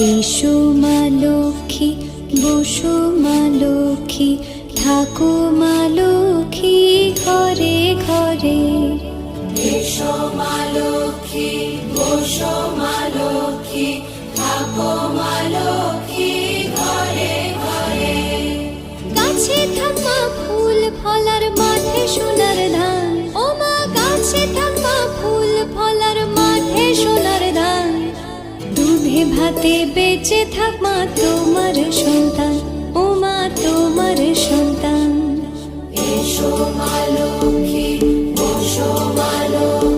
এসো মা লক্ষ্মী, বসো মা লক্ষ্মী, থাকো মা লক্ষ্মী ঘরে ঘরে। এসো মা লক্ষ্মী, বসো মা লক্ষ্মী, থাকো মা লক্ষ্মী ঘরে ঘরে। গাছে থাক মা ফুল ফলার, মাঠে সোনার ধান। ও মা গাছে থাক মা ফুল ফলার, মাঠে সোনার ধান। দুধে ভাতে বেঁচে থাক মা তোমার সন্তান, ও মা তোমার সন্তান। এসো মা লক্ষ্মী, বসো মা লক্ষ্মী,